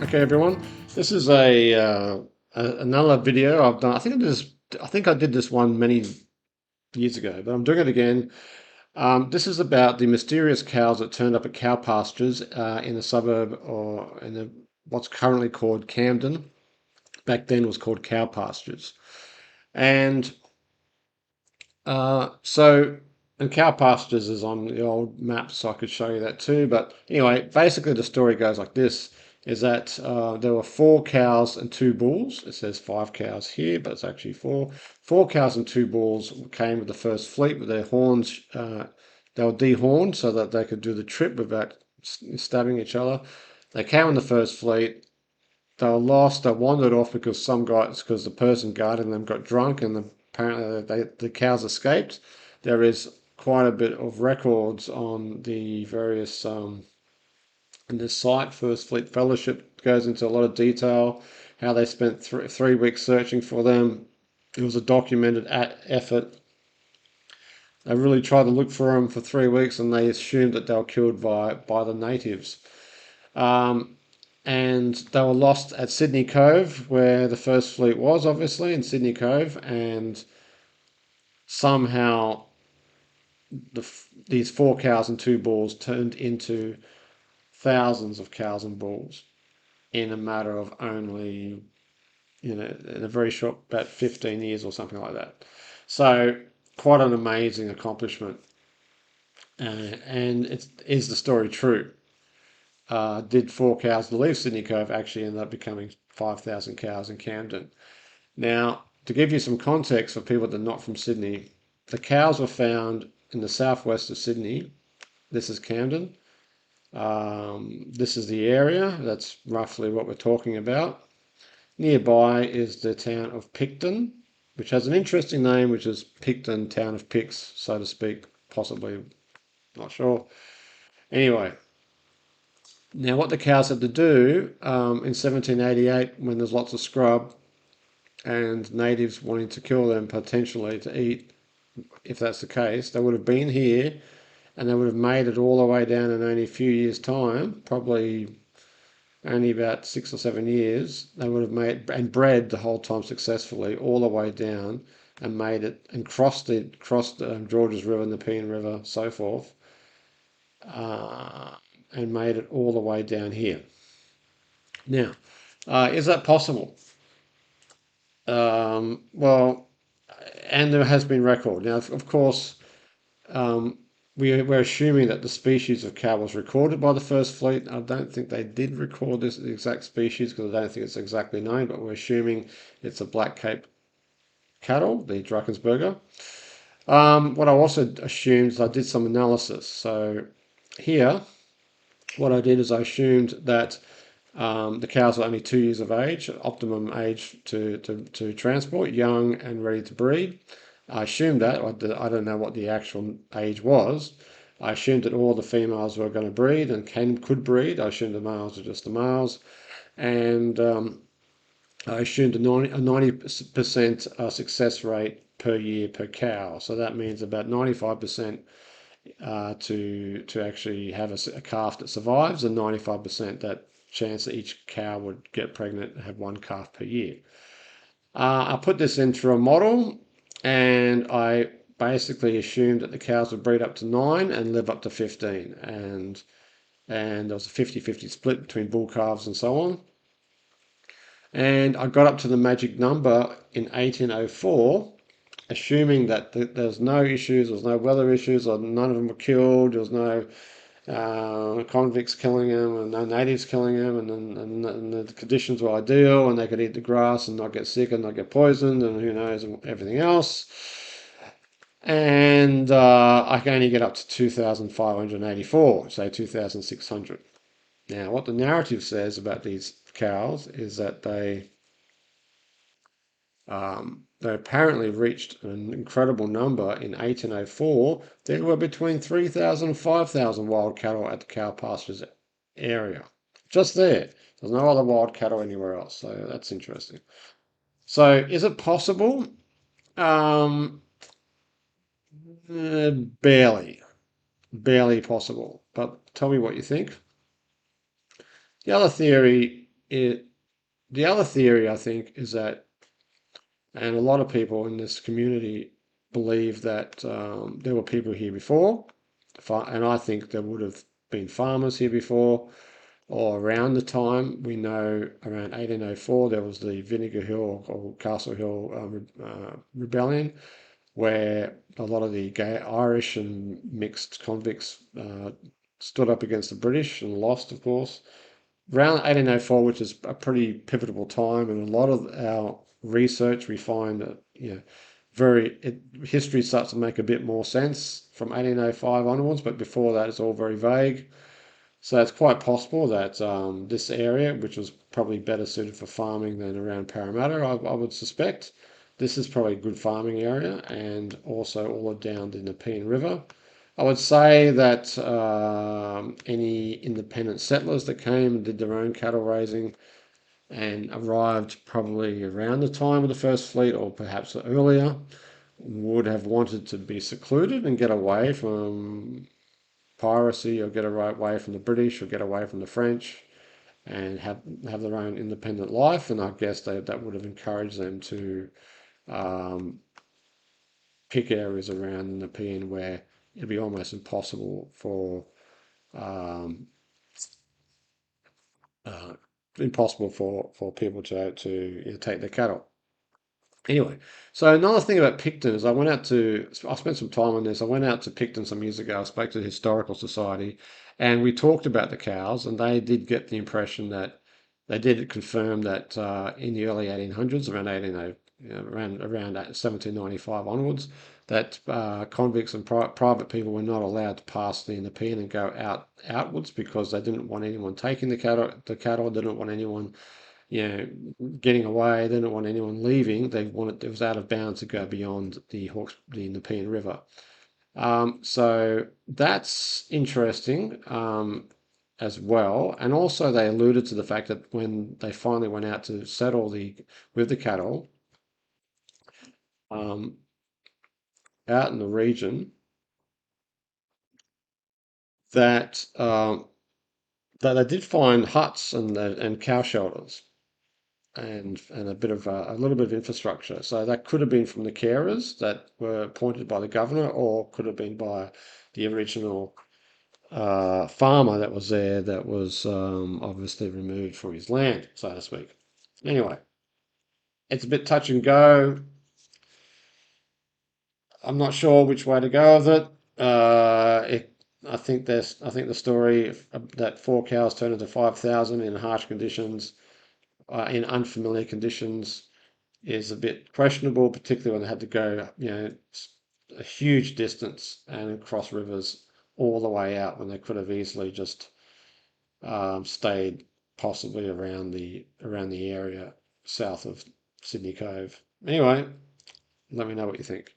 Okay, everyone. This is another video I've done. I think I did this one many years ago, but I'm doing it again. This is about the mysterious cows that turned up at Cowpastures in the suburb or in what's currently called Camden. Back then was called Cowpastures. And so, and Cowpastures is on the old map, so I could show you that too. But anyway, basically the story goes like this, is that there were 4 cows and 2 bulls. It says 5 cows here, but it's actually 4. 4 cows and 2 bulls came with the first fleet with their horns. They were dehorned so that they could do the trip without stabbing each other. They came in the first fleet. They were lost. They wandered off because because the person guarding them got drunk, and apparently the cows escaped. There is quite a bit of records on the various in this site. First Fleet Fellowship goes into a lot of detail how they spent 3 weeks searching for them. It was a documented effort. They really tried to look for them for 3 weeks, and they assumed that they were killed by the natives. Um, and they were lost at Sydney Cove, where the first fleet was, obviously, in Sydney Cove, and somehow these 4 cows and 2 bulls turned into thousands of cows and bulls in a matter of only, in a very short, about 15 years or something like that. So quite an amazing accomplishment. And is the story true? Did 4 cows leave Sydney Cove actually end up becoming 5,000 cows in Camden? Now, to give you some context for people that are not from Sydney, the cows were found in the southwest of Sydney. This is Camden. This is the area. That's roughly what we're talking about. Nearby is the town of Picton, which has an interesting name, which is Picton, town of pigs, so to speak. Possibly, not sure. Anyway, now what the cows had to do in 1788, when there's lots of scrub and natives wanting to kill them potentially to eat, if that's the case, they would have been here and they would have made it all the way down in only a few years' time, probably only about 6 or 7 years. They would have made and bred the whole time successfully all the way down and made it and crossed Georges River, Nepean River, so forth, uh, and made it all the way down here. Now, is that possible? Well, and there has been record. Now, of course, um, we're assuming that the species of cow was recorded by the first fleet. I don't think they did record this exact species because I don't think it's exactly known, but we're assuming it's a Black Cape cattle, the Drakensberger. What I also assumed is I did some analysis. So here, what I did is I assumed that the cows were only 2 years of age, optimum age to transport, young and ready to breed. I assumed that. I don't know what the actual age was. I assumed that all the females were going to breed and could breed. I assumed the males were just the males. And I assumed a 90% success rate per year per cow. So that means about 95% to actually have a calf that survives, and 95% that chance that each cow would get pregnant and have 1 calf per year. I put this into a model, and I basically assumed that the cows would breed up to 9 and live up to 15, and there was a 50-50 split between bull calves and so on. And I got up to the magic number in 1804, assuming that there's no issues, there's no weather issues, or none of them were killed, there was no convicts killing them and no natives killing them, and the conditions were ideal, and they could eat the grass and not get sick and not get poisoned, and who knows, everything else. And I can only get up to 2,584, say 2,600. Now, what the narrative says about these cows is that they apparently reached an incredible number in 1804. There were between 3,000 and 5,000 wild cattle at the Cowpastures area. Just there. There's no other wild cattle anywhere else, so that's interesting. So, is it possible? Um, barely. Barely possible. But tell me what you think. The other theory it the other theory I think is that, and a lot of people in this community believe that there were people here before, and I think there would have been farmers here before, or around the time. We know around 1804 there was the Vinegar Hill or Castle Hill rebellion, where a lot of the gay Irish and mixed convicts stood up against the British and lost, of course. Around 1804, which is a pretty pivotal time, and a lot of our research we find that history starts to make a bit more sense from 1805 onwards, but before that it's all very vague. So it's quite possible that this area, which was probably better suited for farming than around Parramatta, I would suspect, this is probably a good farming area, and also all down the Nepean River. I would say that any independent settlers that came and did their own cattle raising and arrived probably around the time of the first fleet or perhaps earlier would have wanted to be secluded and get away from piracy, or get away from the British, or get away from the French, and have their own independent life. And I guess that would have encouraged them to um, pick areas around the Nepean where it'd be almost impossible um, uh, for people to take their cattle. Anyway, so another thing about Picton is I spent some time on this. I went out to Picton some years ago. I spoke to the Historical Society, and we talked about the cows, and they did get the impression that they did confirm that in the early 1800s, around 18, around 1795 onwards, that convicts and private people were not allowed to pass the Nepean and go outwards because they didn't want anyone taking the cattle. The cattle didn't want anyone getting away. They didn't want anyone leaving. They wanted it was out of bounds to go beyond the Nepean River. So that's interesting as well. And also they alluded to the fact that when they finally went out to settle with the cattle um, out in the region, that that they did find huts and cow shelters, and a little bit of infrastructure. So that could have been from the carers that were appointed by the governor, or could have been by the original farmer that was there, that was obviously removed from his land, so to speak. Anyway, it's a bit touch and go. I'm not sure which way to go with it. I think the story that 4 cows turned into 5,000 in harsh conditions, in unfamiliar conditions, is a bit questionable, particularly when they had to go, a huge distance and cross rivers all the way out when they could have easily just stayed possibly around the area south of Sydney Cove. Anyway, let me know what you think.